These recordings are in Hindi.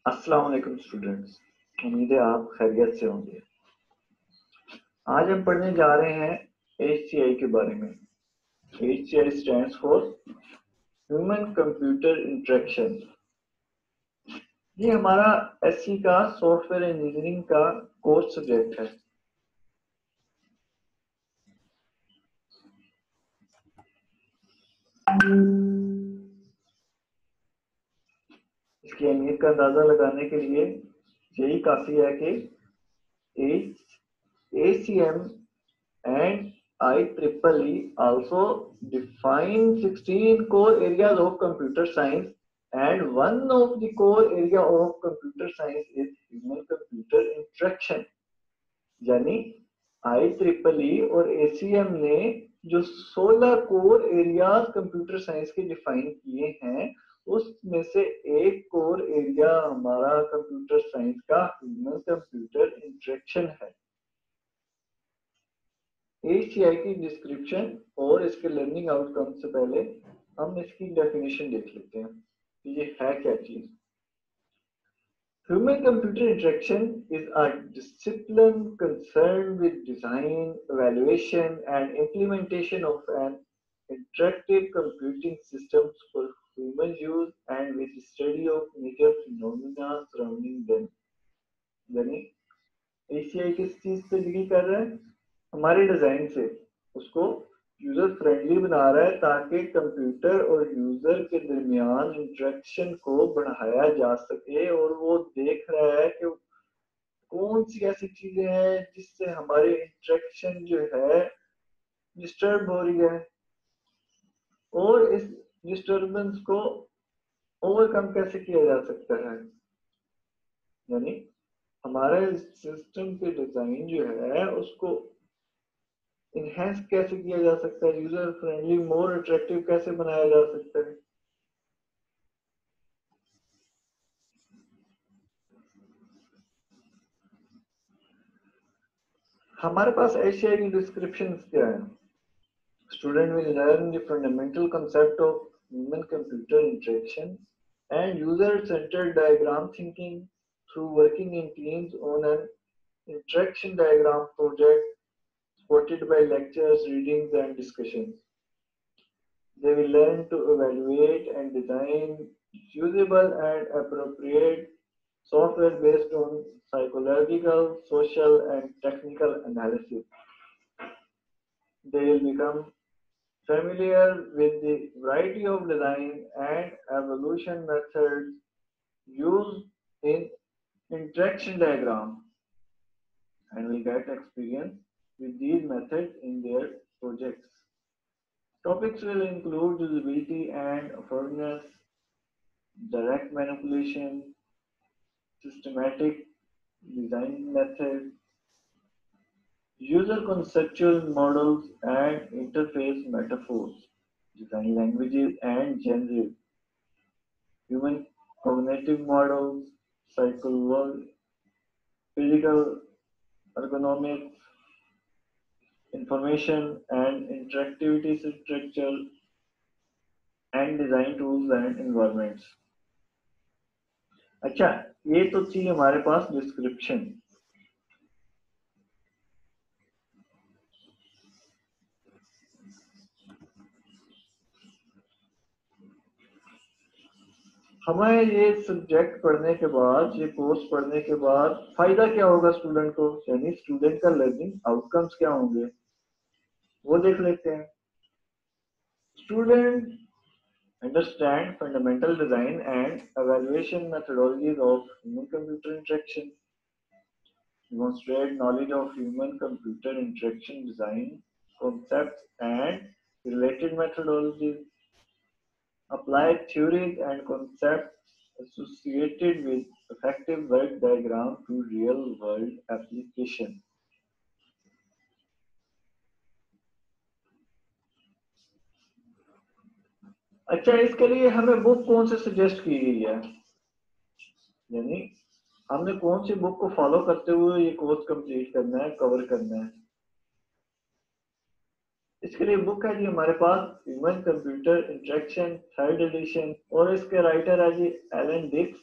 अस्सलाम वालेकुम स्टूडेंट्स। उम्मीद है आप खैरियत से होंगे। आज हम पढ़ने जा रहे हैं HCI के बारे में। HCI stands for human computer interaction. ये हमारा SC का सॉफ्टवेयर इंजीनियरिंग का कोर्स सब्जेक्ट है। इसकी अहमियत का अंदाजा लगाने के लिए यही काफी है कि ACM and IEEE also define 16 core areas of computer science, and one of the core area of computer science is human computer interaction। यानी IEEE और ACM ने जो 16 कोर एरियाज कंप्यूटर साइंस के डिफाइन किए हैं, उसमें से एक कोर एरिया हमारा कंप्यूटर साइंस का ह्यूमन कंप्यूटर इंटरेक्शन है। HCI की डिस्क्रिप्शन और इसके लर्निंग आउटकम से पहले हम इसकी डेफिनेशन देख लेते हैं कि ये है क्या चीज। Human computer interaction is a discipline concerned with design, evaluation, and implementation of an interactive computing systems for human use and with the study of major phenomena surrounding them। यानी ACI किस चीज पे डिग्री कर रहा है? हमारे डिजाइन से उसको यूजर फ्रेंडली बना रहा है ताकि कंप्यूटर और यूजर के दरमियान इंटरेक्शन को बढ़ाया जा सके, और वो देख रहा है कि कौन सी ऐसी चीजें हैं जिससे हमारी इंटरेक्शन जो है डिस्टर्ब हो रही है, और इस डिस्टर्बेंस को ओवरकम कैसे किया जा सकता है। यानी हमारे सिस्टम के डिजाइन जो है उसको इनहेंस कैसे किया जा सकता है, यूजर फ्रेंडली मोर अट्रैक्टिव कैसे बनाया जा सकता है। हमारे पास एशिया की डिस्क्रिप्शन क्या है? Student will learn the fundamental concept of human computer interaction and user centered diagram thinking through working in teams on an interaction diagram project supported by lectures, readings and discussions। They will learn to evaluate and design usable and appropriate software based on psychological, social, and technical analysis। They will become familiar with the variety of design and evaluation methods used in interaction diagram, and will get experience with these methods in their projects। Topics will include usability and awareness, direct manipulation, systematic design methods, user conceptual models and interface metaphors, design languages and genres, human cognitive models, psychological, physical ergonomics, information and interactivity structure, and design tools and environments। अच्छा, ये तो थी हमारे पास डिस्क्रिप्शन। हमें ये सब्जेक्ट पढ़ने के बाद, ये कोर्स पढ़ने के बाद फायदा क्या होगा स्टूडेंट को, यानी स्टूडेंट का लर्निंग आउटकम्स क्या होंगे वो देख लेते हैं। Student understand fundamental design and evaluation methodologies of human-computer interaction, demonstrate knowledge of human-computer interaction design concepts and related methodologies, apply theories and concepts associated with effective work diagram to real-world application। अच्छा, इसके लिए हमें बुक कौन से सजेस्ट की गई है, यानी हमने कौन सी बुक को फॉलो करते हुए ये कोर्स कंप्लीट करना है, कवर करना है। इसके लिए बुक है जी हमारे पास human computer interaction 3rd edition, और इसके राइटर है जी Alan Dix.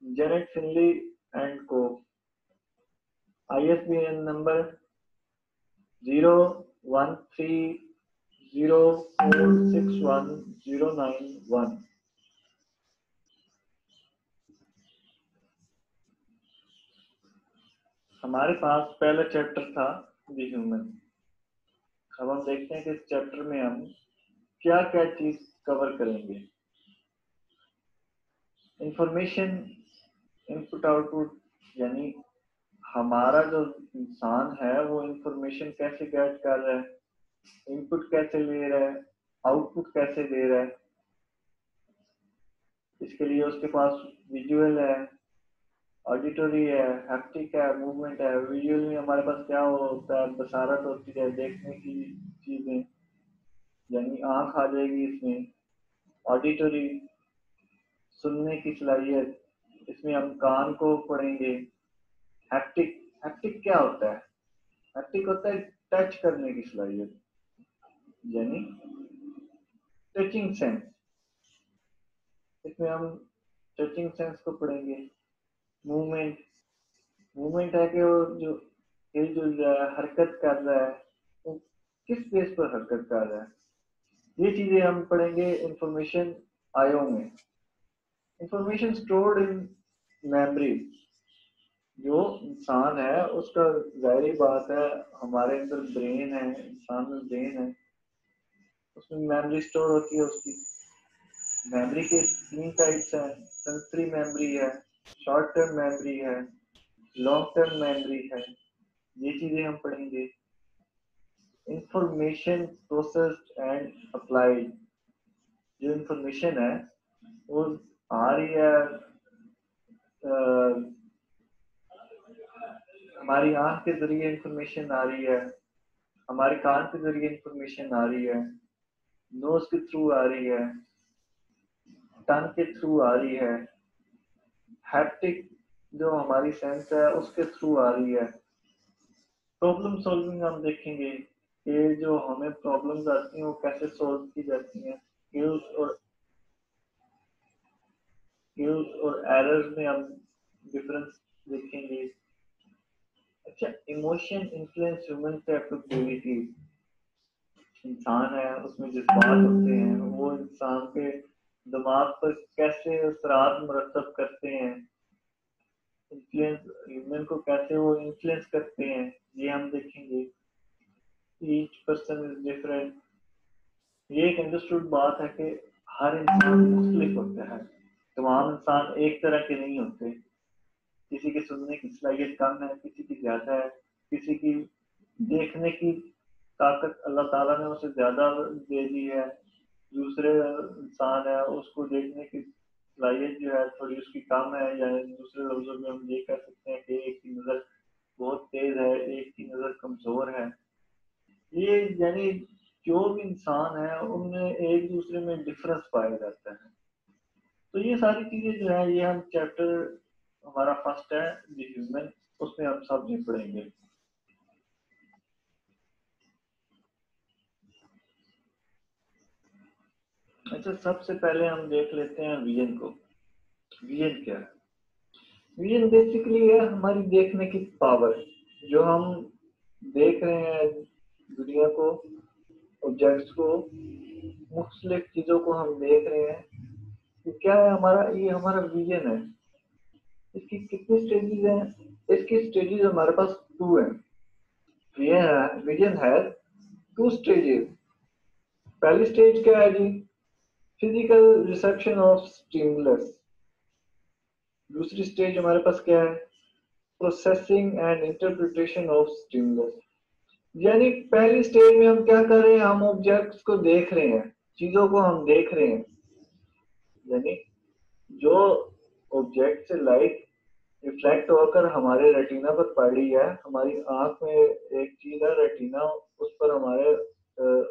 Janet Finley and Co. ISBN number 01304610991. हमारे पास पहला चैप्टर था द ह्यूमन। अब हम देखते हैं कि इस चैप्टर में हम क्या क्या चीज कवर करेंगे। इंफॉर्मेशन इनपुट आउटपुट, यानी हमारा जो इंसान है वो इंफॉर्मेशन कैसे गेट कर रहा है, इनपुट कैसे ले रहा है, आउटपुट कैसे दे रहा है। इसके लिए उसके पास विजुअल है, ऑडिटरी है, हैप्टिक है, मूवमेंट है। विजुअल में हमारे पास क्या होता है, बसारत होती है, देखने की चीजें, यानी आंख आ जाएगी इसमें। ऑडिटरी, सुनने की सलाहियत, इसमें हम कान को पढ़ेंगे। हैप्टिक, हैप्टिक क्या होता है? हैप्टिक होता है टच करने की सलाहियत, यानी टचिंग सेंस। इसमें हम टचिंग सेंस को पढ़ेंगे। मूवमेंट, मूवमेंट है कि वो जो हिलजुल रहा है, हरकत कर रहा है, वो किस बेस पर हरकत कर रहा है, ये चीजें हम पढ़ेंगे इंफॉर्मेशन आयो में। इंफॉर्मेशन स्टोर्ड इन मेमोरी, जो इंसान है उसका जाहिर बात है हमारे अंदर ब्रेन है, इंसान में ब्रेन है, उसमें मेमोरी स्टोर होती है उसकी। मेमोरी के 3 टाइप्स हैं, सेंसरी मेमोरी है, शॉर्ट टर्म मेमोरी है, लॉन्ग टर्म मेमोरी है। ये चीजें हम पढ़ेंगे। इंफॉर्मेशन प्रोसेस्ड एंड अप्लाइड, जो इंफॉर्मेशन है वो आ रही है, हमारी आंख के जरिए इंफॉर्मेशन आ रही है, हमारे कान के जरिए इंफॉर्मेशन आ रही है, नोज के थ्रू आ रही है, टंग के थ्रू आ रही है, हैप्टिक जो हमारी सेंस है उसके थ्रू आ रही है। प्रॉब्लम सॉल्विंग हम देखेंगे कि जो हमें प्रॉब्लम्स आती हैं वो कैसे सॉल्व की जाती हैं। स्किल्स और एरर्स में हम डिफरेंस देखेंगे। अच्छा, इमोशन इन्फ्लुएंस ह्यूमन कैपेबिलिटी, इंसान है उसमें जज्बात होते हैं, वो इंसान के दिमाग पर कैसे असरात मरतब करते हैं, इन्फ्लुएंस ह्यूमन को कैसे वो इन्फ्लुएंस करते हैं, ये हम देखेंगे। ईच पर्सन इज डिफरेंट, ये एक अंडरस्टूड बात है कि हर इंसान मुख्तलिफ होता है, तमाम इंसान एक तरह के नहीं होते। किसी की सुनने की सलाहियत कम है, किसी की ज्यादा है, किसी की देखने की ताकत अल्लाह ताला ने उसे ज्यादा दे दी है, दूसरे इंसान है उसको देखने की सलाहियत जो है थोड़ी उसकी कम है, या दूसरे लफ्जों में हम ये कह सकते हैं कि एक की नज़र बहुत तेज है, एक की नज़र कमजोर है। ये यानी जो भी इंसान है उनमें एक दूसरे में डिफरेंस पाया जाता है। तो ये सारी चीजें जो है ये हम चैप्टर हमारा फर्स्ट है द ह्यूमन, उसमें हम सब्जेक्ट पढ़ेंगे। अच्छा, सबसे पहले हम देख लेते हैं विजन को। विजन क्या है? विजन बेसिकली है हमारी देखने की पावर, जो हम देख रहे हैं दुनिया को, ऑब्जेक्ट्स को, मुख्तलिफ चीजों को हम देख रहे हैं। तो क्या है हमारा, ये हमारा विजन है। इसकी कितनी स्टेजेस हैं? इसकी स्टेजेस हमारे पास 2 हैं। विजन है 2 स्टेजेस। पहली स्टेज क्या है जी? Physical reception of stimulus. दूसरी स्टेज हमारे पास क्या है? Processing and interpretation of stimulus. यानी पहली स्टेज में हम क्या कर रहे हैं, हम ऑब्जेक्ट्स को देख रहे हैं, चीजों को हम देख रहे हैं, यानी जो ऑब्जेक्ट से लाइट रिफ्लेक्ट होकर हमारे रेटिना पर पड़ रही है, हमारी आंख में एक चीज है रेटिना, उस पर हमारे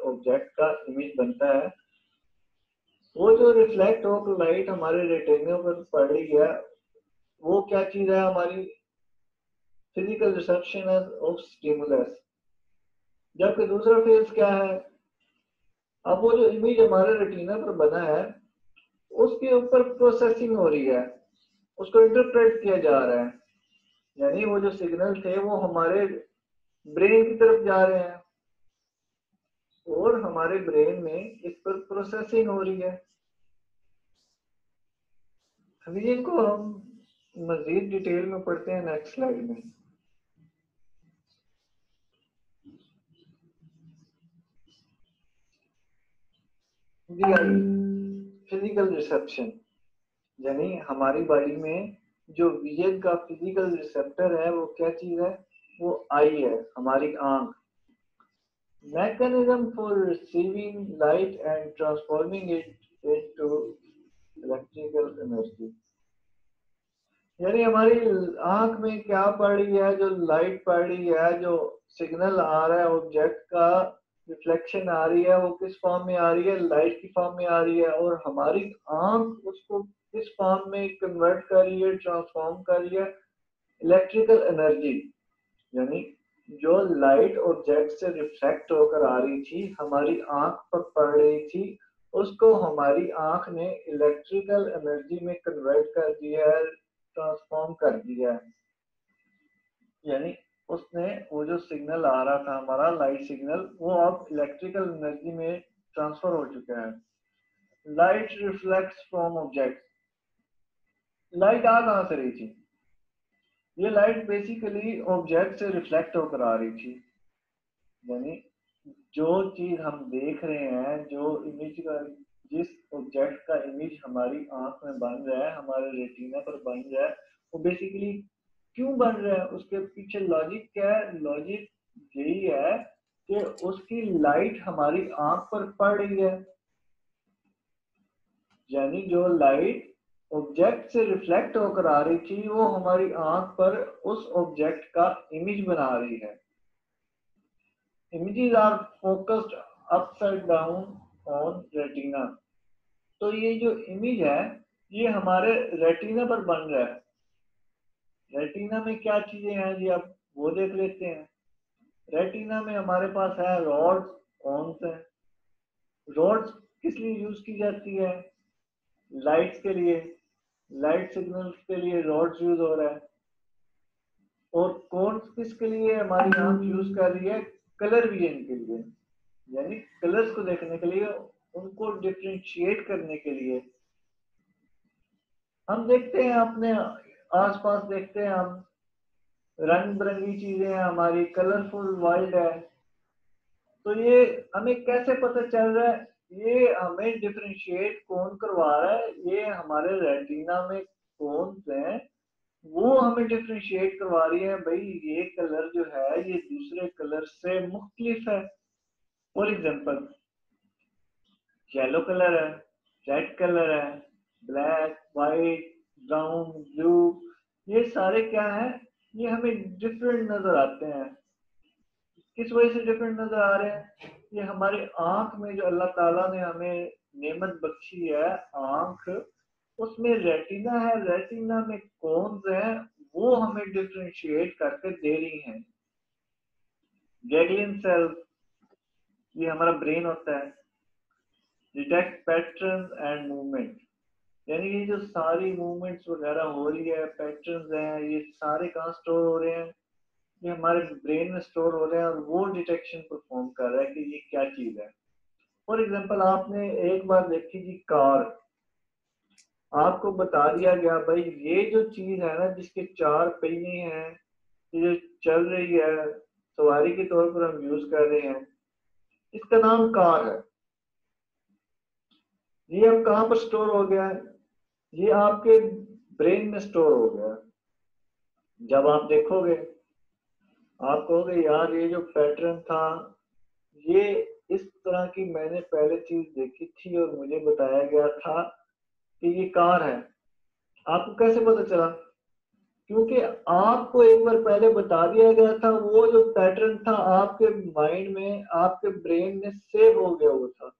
ऑब्जेक्ट का इमेज बनता है। वो जो रिफ्लेक्ट होकर लाइट हमारे रेटिना पर पड़ रही है वो क्या चीज है? हमारी फिजिकल रिसेप्शन ऑफ स्टिमुलस। जबकि दूसरा फेज क्या है? अब वो जो इमेज हमारे रेटिना पर बना है उसके ऊपर प्रोसेसिंग हो रही है। उसको इंटरप्रेट किया जा रहा है, यानी वो जो सिग्नल थे वो हमारे ब्रेन की तरफ जा रहे हैं और हमारे ब्रेन में इस पर प्रोसेसिंग हो रही है। अभी इनको हम मजीद डिटेल में पढ़ते हैं नेक्स्ट स्लाइड में। फिजिकल रिसेप्शन, यानी हमारी बॉडी में जो विजन का फिजिकल रिसेप्टर है वो क्या चीज है, वो आई है, हमारी आंख। Mechanism for receiving light and transforming it into electrical energy, यानी हमारी आंख में क्या पड़ रही है, जो लाइट पड़ रही है, जो सिग्नल आ रहा है, ऑब्जेक्ट का रिफ्लेक्शन आ रही है, वो किस फॉर्म में आ रही है, लाइट की फॉर्म में आ रही है, और हमारी आंख उसको किस फॉर्म में कन्वर्ट कर रही है, ट्रांसफॉर्म कर रही है, इलेक्ट्रिकल एनर्जी। यानी जो लाइट ऑब्जेक्ट से रिफ्लेक्ट होकर आ रही थी, हमारी आंख पर पड़ रही थी, उसको हमारी आंख ने इलेक्ट्रिकल एनर्जी में कन्वर्ट कर दिया है, ट्रांसफॉर्म कर दिया है। यानी उसने वो जो सिग्नल आ रहा था हमारा लाइट सिग्नल, वो अब इलेक्ट्रिकल एनर्जी में ट्रांसफर हो चुका है। Light reflects from object, light आ कहां से रही थी, ये लाइट बेसिकली ऑब्जेक्ट से रिफ्लेक्ट होकर आ रही थी। यानी जो चीज हम देख रहे हैं, जो इमेज का, जिस ऑब्जेक्ट का इमेज हमारी आंख में बन रहा है, हमारे रेटिना पर बन रहा है, वो बेसिकली क्यों बन रहा है, उसके पीछे लॉजिक क्या है, लॉजिक यही है कि उसकी लाइट हमारी आंख पर पड़ रही है। यानी जो लाइट ऑब्जेक्ट से रिफ्लेक्ट होकर आ रही थी, वो हमारी आंख पर उस ऑब्जेक्ट का इमेज बना रही है। Images are focused upside down on retina। तो ये जो इमेज है ये हमारे रेटिना पर बन रहा है। रेटिना में क्या चीजें हैं जी, आप वो देख लेते हैं। रेटिना में हमारे पास है रॉड्स, कॉन्स है। रॉड्स किस लिए यूज की जाती है, लाइट्स के लिए, लाइट सिग्नल्स के लिए रॉड्स यूज हो रहा है। और कॉन्स किसके लिए हमारी आंख यूज कर रही है, कलर विजन के लिए, यानी कलर्स को देखने के लिए, उनको डिफरेंशिएट करने के लिए। हम देखते हैं अपने आसपास, देखते हैं हम रंग बिरंगी चीजें हैं, हमारी कलरफुल वर्ल्ड है। तो ये हमें कैसे पता चल रहा है, ये हमें डिफरेंशिएट कौन करवा रहा है, ये हमारे रेटिना में कौन है, वो हमें डिफरेंशिएट करवा रही है भाई ये कलर जो है ये दूसरे कलर से मुख्तलिफ है। फॉर एग्जाम्पल येलो कलर है, रेड कलर है, ब्लैक, वाइट, ब्राउन, ब्लू, ये सारे क्या है, ये हमें डिफरेंट नजर आते हैं। किस वजह से डिफरेंट नजर आ रहे हैं, ये हमारे आंख में जो अल्लाह ताला ने हमें नेमत बख्शी है आंख, उसमें रेटिना है, रेटिना में कोन्स है, वो हमें डिफरेंशिएट करके दे रही हैं। गैंग्लियन सेल, ये हमारा ब्रेन होता है, डिटेक्ट पैटर्न एंड मूवमेंट, यानी ये जो सारी मूवमेंट्स वगैरह हो रही है, पैटर्न्स हैं, ये सारे कहाँ स्टोर हो रहे हैं, ये हमारे ब्रेन में स्टोर हो रहे हैं, और वो डिटेक्शन परफॉर्म कर रहा है कि ये क्या चीज है। फॉर एग्जांपल आपने एक बार देखी जी कार, आपको बता दिया गया भाई ये जो चीज है ना जिसके चार पहिए हैं, ये जो चल रही है, सवारी के तौर पर हम यूज कर रहे हैं, इसका नाम कार है। ये अब कहाँ पर स्टोर हो गया है, ये आपके ब्रेन में स्टोर हो गया। जब आप देखोगे आप कहोगे यार ये जो पैटर्न था, ये इस तरह की मैंने पहले चीज देखी थी और मुझे बताया गया था कि ये कार है। आपको कैसे पता चला, क्योंकि आपको एक बार पहले बता दिया गया था, वो जो पैटर्न था आपके माइंड में, आपके ब्रेन में सेव हो गया वो था।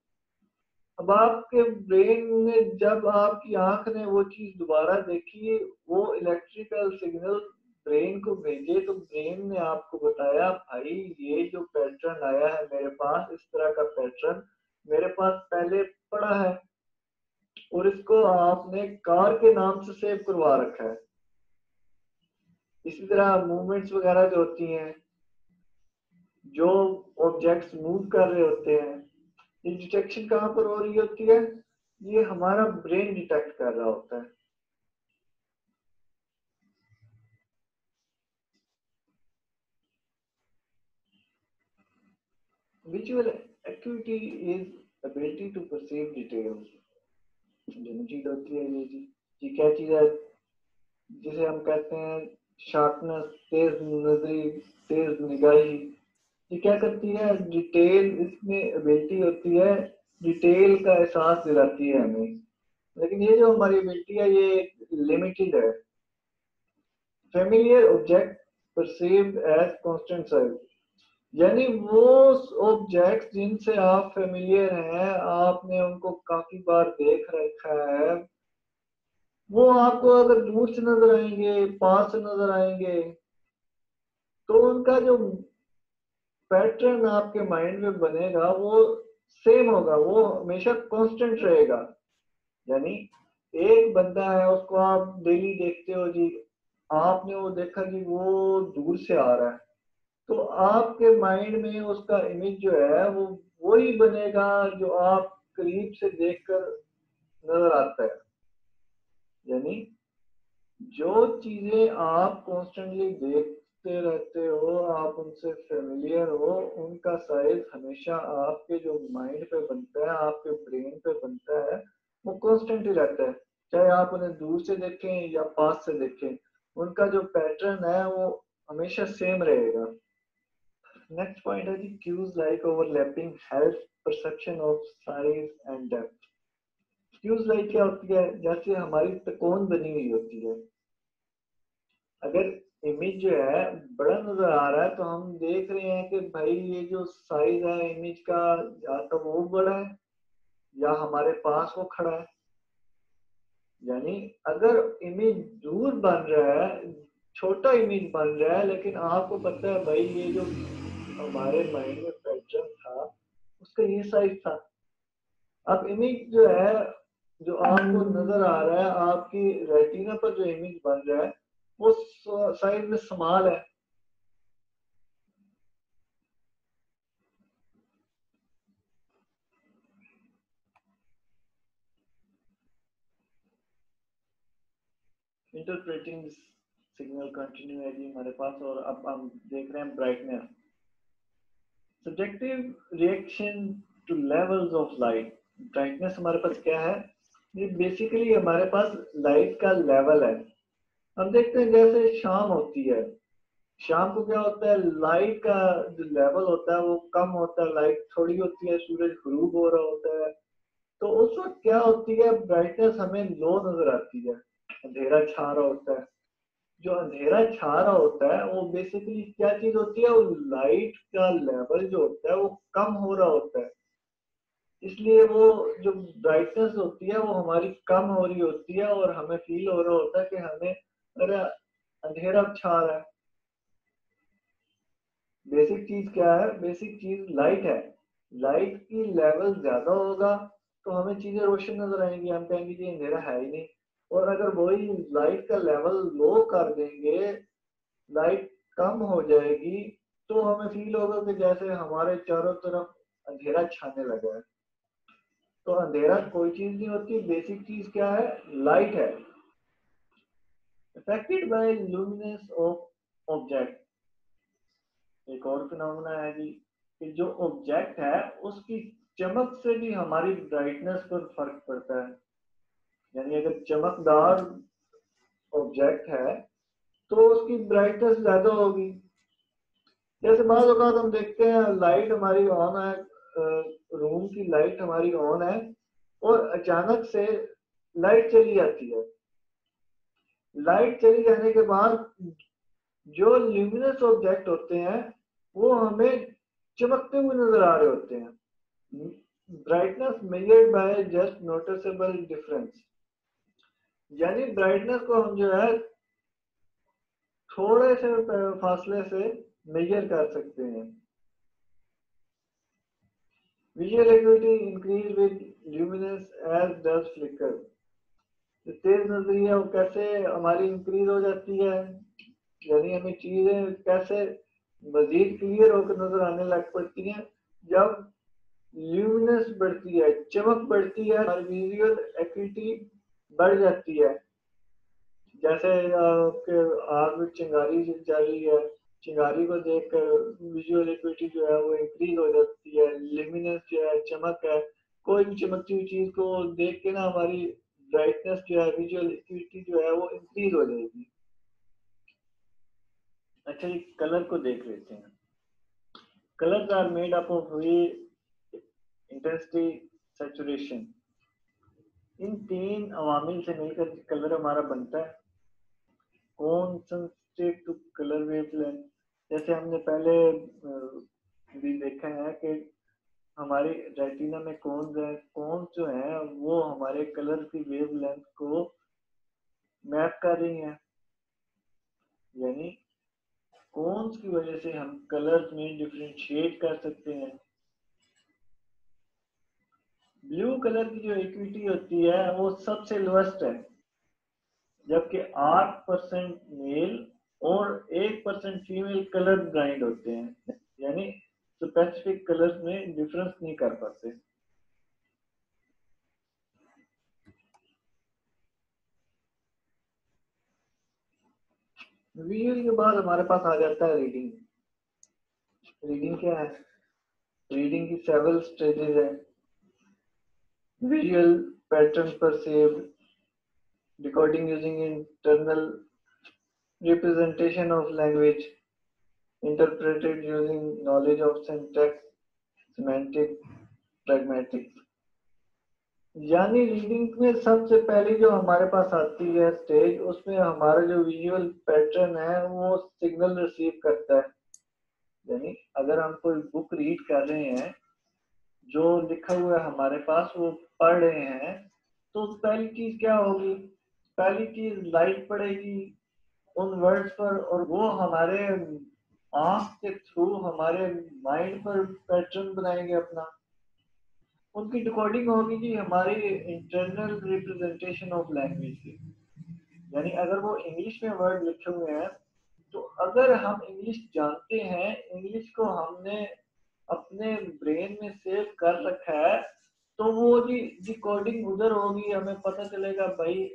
अब आपके ब्रेन ने, जब आपकी आंख ने वो चीज दोबारा देखी, वो इलेक्ट्रिकल सिग्नल ब्रेन को भेजे, तो ब्रेन ने आपको बताया भाई ये जो पैटर्न आया है मेरे पास, इस तरह का पैटर्न मेरे पास पहले पड़ा है। और इसको आपने कार के नाम से सेव करवा रखा है। इसी तरह मूवमेंट्स वगैरह जो होती हैं, जो ऑब्जेक्ट्स मूव कर रहे होते हैं, ये डिटेक्शन कहाँ पर हो रही होती है? ये हमारा ब्रेन डिटेक्ट कर रहा होता है। Visual activity is ability to perceive details. जो चीज होती है ये क्या चीज है? जिसे हम कहते हैं शार्पनेस, तेज नजरी, तेज निगाही। ये क्या करती है? डिटेल, इसमें एबिलिटी होती है, डिटेल का एहसास दिलाती है हमें। लेकिन ये जो हमारी एबिलिटी है ये लिमिटेड है। Familiar object perceived as constant size, यानी वो ऑब्जेक्ट जिनसे आप फेमिलियर हैं, आपने उनको काफी बार देख रखा है, वो आपको अगर दूर से नजर आएंगे, पास से नजर आएंगे, तो उनका जो पैटर्न आपके माइंड में बनेगा वो सेम होगा, वो हमेशा कांस्टेंट रहेगा। यानी एक बंदा है, उसको आप डेली देखते हो जी, आपने वो देखा कि वो दूर से आ रहा है, तो आपके माइंड में उसका इमेज जो है वो वही बनेगा जो आप करीब से देखकर नजर आता है। यानी जो चीजें आप कॉन्स्टेंटली देखते रहते हो, आप उनसे फेमिलियर हो, उनका साइज हमेशा आपके जो माइंड पे बनता है, आपके ब्रेन पे बनता है, वो कॉन्स्टेंट ही रहता है। चाहे आप उन्हें दूर से देखें या पास से देखें, उनका जो पैटर्न है वो हमेशा सेम रहेगा। नेक्स्ट पॉइंट है जी, cues like overlapping help perception of size and depth. Cues like क्या होती है? जैसे हमारी त्रिकोण बनी हुई होती है, अगर इमेज जो है बड़ा नजर आ रहा है तो हम देख रहे हैं कि भाई ये जो साइज है इमेज का, या तो वो बड़ा है या हमारे पास वो खड़ा है। यानी अगर इमेज दूर बन रहा है, छोटा इमेज बन रहा है, लेकिन आपको पता है भाई ये जो हमारे माइंड में पैटर्न था उसका ये साइज था। अब इमेज जो है, जो आपको नजर आ रहा है, आपकी रेटिना पर जो इमेज बन रहा है वो साइज में स्मॉल है। इंटरप्रेटिंग सिग्नल कंटिन्यू है जी हमारे पास, और अब हम देख रहे हैं brightness. Subjective reaction two levels of light. Brightness हमारे पास क्या है? ये बेसिकली हमारे पास लाइट का लेवल है। हम देखते हैं जैसे शाम होती है, शाम को क्या होता है, लाइट का जो लेवल होता है वो कम होता है, लाइट थोड़ी होती है, सूरज गुरूब हो रहा होता है, तो उस वक्त क्या होती है, ब्राइटनेस हमें लो नजर आती है, अंधेरा छा रहा होता है। जो अंधेरा छा रहा होता है वो बेसिकली क्या चीज होती है, वो लाइट का लेवल जो होता है वो कम हो रहा होता है, इसलिए वो जो ब्राइटनेस होती है वो हमारी कम हो रही होती है, और हमें फील हो रहा होता है कि हमें, अरे अंधेरा छा रहा है। बेसिक चीज क्या है? बेसिक चीज लाइट है। लाइट की लेवल ज्यादा होगा तो हमें चीजें रोशन नजर आएंगी, हम कहेंगे कि अंधेरा है ही नहीं। और अगर वही लाइट का लेवल लो कर देंगे, लाइट कम हो जाएगी, तो हमें फील होगा कि जैसे हमारे चारों तरफ अंधेरा छाने लगा है। तो अंधेरा कोई चीज नहीं होती, बेसिक चीज क्या है? लाइट है। Affected by luminous of object. एक और फिनोमेना है जी कि जो ऑब्जेक्ट है उसकी चमक से भी हमारी ब्राइटनेस पर फर्क पड़ता है। यानी अगर चमकदार ऑब्जेक्ट है तो उसकी ब्राइटनेस ज्यादा होगी। जैसे बाद औक़ात हम देखते हैं लाइट हमारी ऑन है, रूम की लाइट हमारी ऑन है, और अचानक से लाइट चली जाती है। लाइट चली जाने के बाद जो ल्यूमिनस ऑब्जेक्ट होते हैं वो हमें चमकते हुए नजर आ रहे होते हैं। Brightness measured by just noticeable difference. यानी ब्राइटनेस को हम जो है थोड़े से फासले से मेजर कर सकते हैं। Visual activity increase with luminous as does flicker. जो तेज नजरी है वो कैसे हमारी इंक्रीज हो जाती है, यानी हमें चीजें कैसे मजीद क्लियर होकर नजर आने लग पड़ती हैं जब ल्यूमिनस बढ़ती है, चमक बढ़ती है, हमारी विजुअल एक्यूटी बढ़ जाती है। जैसे कि आग में चिंगारी जल रही है, चिंगारी को देखकर विजुअल एक्यूटी जो है वो इंक्रीज हो जाती है, ल्यूमिनस जो है चमक है, कोई भी चमकती हुई चीज को देख के ना हमारी ब्राइटनेस जो है, विजुअल एक्यूटी जो है वो इंक्रीज हो जाएगी। अच्छा जी, कलर को देख लेते हैं। Colours are made up of intensity, saturation. इन तीन अवामिल से मिलकर कलर हमारा बनता है। कॉन्सेंट्रेट टू कलर वेवलेंथ, जैसे हमने पहले भी देखा है कि हमारी रेटिना में कौन जो है वो हमारे कलर की वेवलेंथ को मैप कर रही हैं, यानी कौन की वजह से हम कलर्स में डिफरेंशिएट कर सकते हैं। ब्लू कलर की जो एक्यूटी होती है वो सबसे लोएस्ट है, जबकि 8% मेल और 1% फीमेल कलर ब्लाइंड होते हैं, यानी स्पेसिफिक कलर्स में डिफरेंस नहीं कर पाते। विजुअल के बाद हमारे पास आ जाता है रीडिंग। रीडिंग क्या है? रीडिंग की सेवरल स्टेजेस है। Visual pattern perceived, decoding using internal representation of language, interpreted using knowledge of syntax, semantic, pragmatic। यानी रीडिंग में सबसे पहले जो हमारे पास आती है स्टेज, उसमें हमारा जो विजुअल पैटर्न है वो सिग्नल रिसीव करता है। यानी अगर हम कोई बुक रीड कर रहे हैं, जो लिखा हुआ है हमारे पास वो पढ़ रहे हैं, तो पहली चीज क्या होगी? पहली चीज लाइट पड़ेगी उन वर्ड्स पर, और वो हमारे आंख के थ्रू हमारे माइंड पर पैटर्न बनाएंगे अपना। उनकी डिकोडिंग होगी जी हमारी इंटरनल रिप्रेजेंटेशन ऑफ लैंग्वेज की। यानी अगर वो इंग्लिश में वर्ड लिखे हुए हैं, तो अगर हम इंग्लिश जानते हैं, इंग्लिश को हमने अपने ब्रेन में सेव कर रखा है, तो वो जी डिकोडिंग उधर होगी, हमें पता चलेगा भाई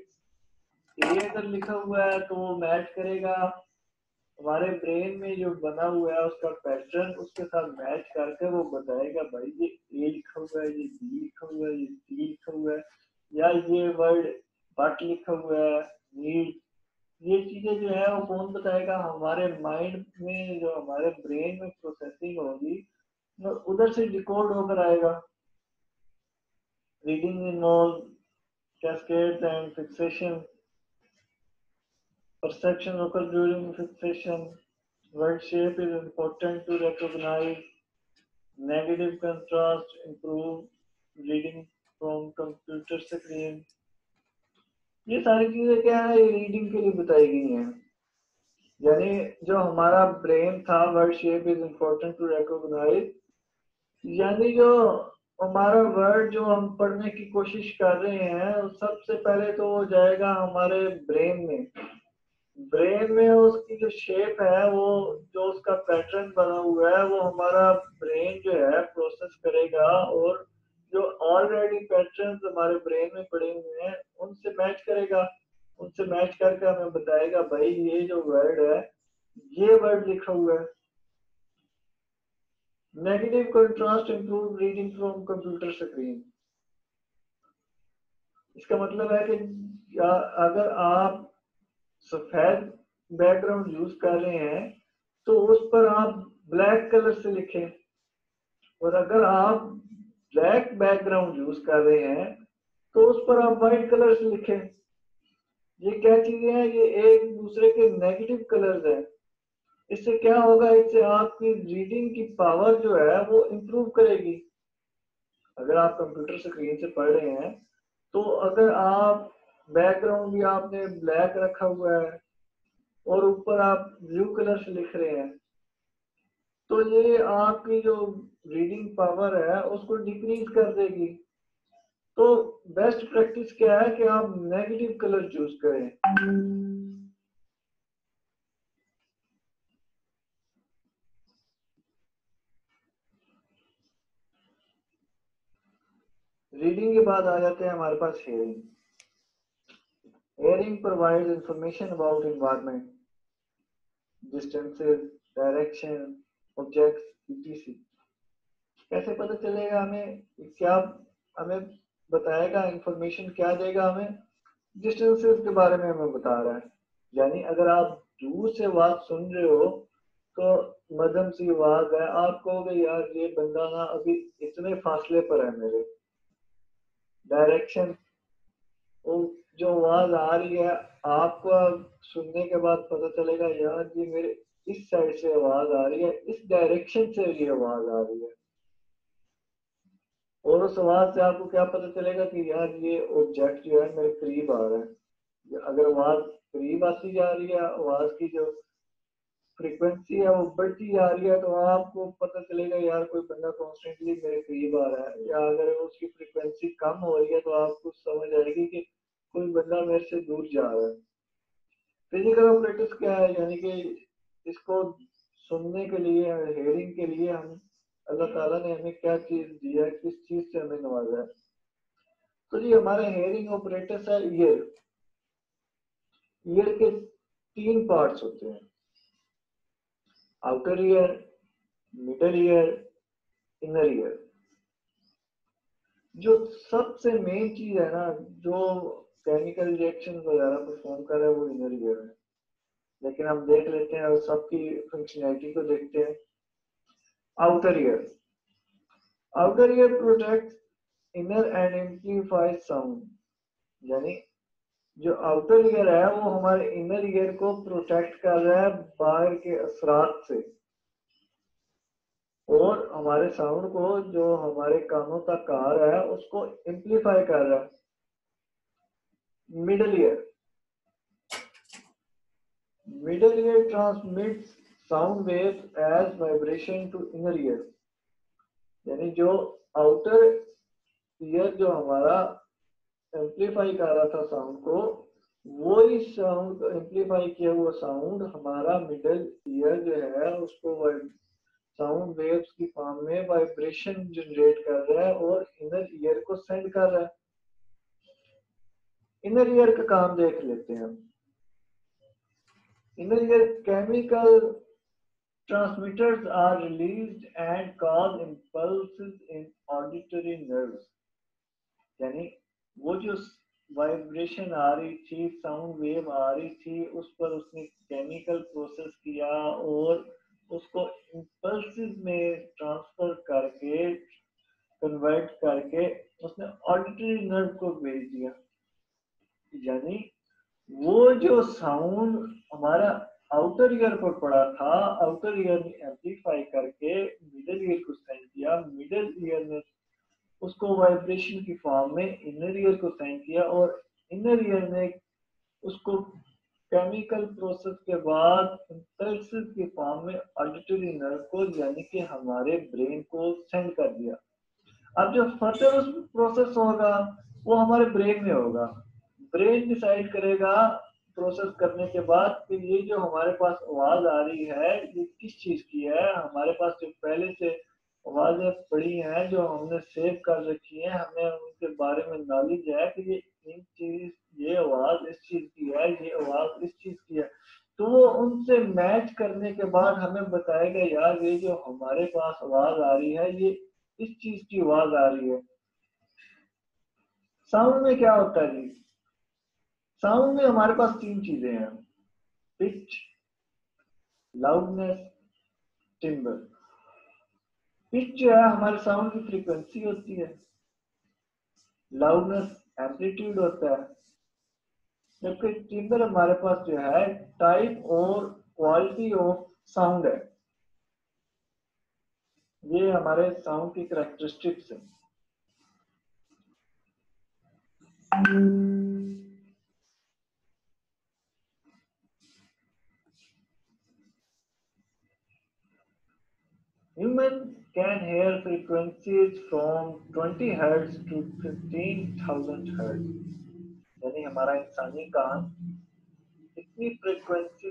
ये अगर लिखा हुआ है तो वो मैच करेगा हमारे ब्रेन में जो बना हुआ है उसका पैटर्न, उसके साथ मैच करके वो बताएगा भाई ये ए लिखा हुआ है, ये बी लिखा हुआ है, ये सी लिखा हुआ है, या ये वर्ड बट लिखा हुआ है, नीड। ये चीजें जो है वो कौन बताएगा? हमारे माइंड में जो हमारे ब्रेन में प्रोसेसिंग होगी उधर से डिकोड होकर आएगा। Reading involve cascade and fixation. Perception occurs during fixation. Word shape is important to recognize. Negative contrast improve reading from computer screen। ये सारी चीजें क्या है, ये रीडिंग के लिए बताई गई हैं। यानी जो हमारा ब्रेन था, word shape is important to recognise, यानी जो हमारा वर्ड जो हम पढ़ने की कोशिश कर रहे हैं, सबसे पहले तो वो जाएगा हमारे ब्रेन में। ब्रेन में उसकी जो शेप है, वो जो उसका पैटर्न बना हुआ है, वो हमारा ब्रेन जो है प्रोसेस करेगा, और जो ऑलरेडी पैटर्न हमारे ब्रेन में पड़े हुए हैं उनसे मैच करेगा। उनसे मैच करके हमें बताएगा भाई ये जो वर्ड है, ये वर्ड लिखा हुआ है। Negative contrast improve reading from computer screen. इसका मतलब है कि अगर आप सफेद बैकग्राउंड यूज कर रहे हैं तो उस पर आप ब्लैक कलर से लिखें, और अगर आप ब्लैक बैकग्राउंड यूज कर रहे हैं तो उस पर आप व्हाइट कलर से लिखें। ये क्या चीजें हैं? ये एक दूसरे के नेगेटिव कलर्स हैं। इससे क्या होगा? इससे आपकी रीडिंग की पावर जो है वो इंप्रूव करेगी। अगर आप कंप्यूटर स्क्रीन से पढ़ रहे हैं, तो अगर आप बैकग्राउंड भी आपने ब्लैक रखा हुआ है और ऊपर आप ब्लू कलर से लिख रहे हैं, तो ये आपकी जो रीडिंग पावर है उसको डिक्रीज कर देगी। तो बेस्ट प्रैक्टिस क्या है कि आप नेगेटिव कलर चूज करें। रीडिंग के बाद आ जाते हैं हमारे पास hearing. Hearing provides information about environment, distances, direction, objects, etc। कैसे पता चलेगा हमें, क्या हमें बताएगा, इंफॉर्मेशन क्या देगा हमें? डिस्टेंसेस के बारे में हमें बता रहा है। यानी अगर आप दूर से आवाज सुन रहे हो तो मध्यम सी आवाज है, आप कहोगे यार ये बंदा ना अभी इतने फासले पर है मेरे। डायरेक्शन, वो जो आवाज आ रही है आपको अब सुनने के बाद पता चलेगा यार ये मेरे इस साइड से आवाज आ रही है, इस डायरेक्शन से ये आवाज आ रही है। और उस आवाज से आपको क्या पता चलेगा कि यार ये ऑब्जेक्ट जो है मेरे करीब आ रहा है। अगर आवाज करीब आती जा रही है, आवाज की जो फ्रीक्वेंसी है वो बढ़ती जा रही है, तो आपको पता चलेगा यार कोई बंदा कॉन्स्टेंटली मेरे करीब आ रहा है। या अगर उसकी फ्रीक्वेंसी कम हो रही है तो आपको समझ आएगी कि कोई बंदा मेरे से दूर जा रहा है। फिजिकल ऑपरेटर्स क्या है, यानी कि इसको सुनने के लिए, हेयरिंग के लिए हम अल्लाह ताला ने हमें क्या चीज दी है, किस चीज से हमें नवाजा है। तो जी हमारे हेयरिंग ऑपरेटर्स है ईयर। ईयर के तीन पार्ट्स होते हैं, outer ear, middle year, inner ear. जो सबसे मेन चीज है ना, जो केमिकल रिएक्शन वगैरह परफॉर्म कर रहा है, वो इनर ईयर है। लेकिन हम देख लेते हैं और सबकी फंक्शनैलिटी को देखते हैं। Outer ear, outer ear protect inner and amplifies sound. यानी जो आउटर ईयर है वो हमारे इनर ईयर को प्रोटेक्ट कर रहा है बाहर के असरात से, और हमारे साउंड को जो हमारे कानों तक आ रहा है उसको एम्पलीफाई कर रहा है। Middle ear, middle ear transmits sound waves as vibration to inner ear. यानी जो आउटर ईयर जो हमारा एम्पलीफाई कर रहा था साउंड को, वो ही साउंड एम्पलीफाई किया हुआ साउंड हमारा मिडल ईयर जो है उसको साउंड वेव्स की फॉर्म में वाइब्रेशन जनरेट कर रहा है और इनर ईयर को सेंड कर रहा है। इनर ईयर का काम देख लेते हैं हम। Inner ear chemical transmitters are released and cause impulses in auditory nerves। यानी वो जो वाइब्रेशन आ रही थी, साउंड वेव आ रही थी, उस पर उसने केमिकल प्रोसेस किया और उसको इम्पल्सिस में ट्रांसफर करके, कन्वर्ट करके उसने ऑडिटरी नर्व को भेज दिया। यानी वो जो साउंड हमारा आउटर ईयर पर पड़ा था, आउटर ईयर ने एम्पलीफाई करके मिडल ईयर को सेंड किया, मिडल ईयर ने उसको वाइब्रेशन की फॉर्म में इनर ईयर को सेंड किया, और इनर ईयर ने उसको केमिकल प्रोसेस के बाद इम्पल्सिस की फॉर्म में ऑडिटरी नर्व को, यानी कि हमारे ब्रेन को सेंड कर दिया। अब जो फर्दर उस प्रोसेस होगा वो हमारे ब्रेन में होगा। ब्रेन डिसाइड करेगा प्रोसेस करने के बाद कि ये जो हमारे पास आवाज आ रही है ये किस चीज की है। हमारे पास जो पहले से आवाजें पड़ी हैं जो हमने सेव कर रखी है, हमें उनके बारे में नॉलेज है कि ये इन चीज, ये आवाज इस चीज की है, ये आवाज इस चीज की है। तो वो उनसे मैच करने के बाद हमें बताएगा यार ये जो हमारे पास आवाज आ रही है ये इस चीज की आवाज आ रही है। साउंड में क्या होता है जी? साउंड में हमारे पास तीन चीजें हैं, पिच, लाउडनेस, टिम्बर। पिच जो है हमारे साउंड की फ्रीक्वेंसी होती है, लाउडनेस एम्पलीट्यूड होता है, जबकि टिम्बर हमारे पास जो है टाइप और क्वालिटी ऑफ साउंड है। ये हमारे साउंड की कैरेक्टरिस्टिक्स है। Human can hear frequencies from 20 hertz to 15,000 hertz. यानी हमारा इंसानी कान कितनी फ्रीक्वेंसी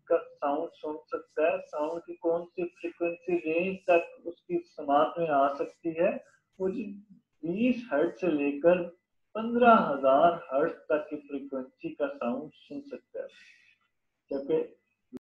का साउंड सुन सकता है, साउंड की कौन सी फ्रीक्वेंसी रेंज तक उसकी समाप्त में आ सकती है, वो जी 20 हर्ट्ज से लेकर 15,000 हर्ट्ज तक की फ्रीक्वेंसी का साउंड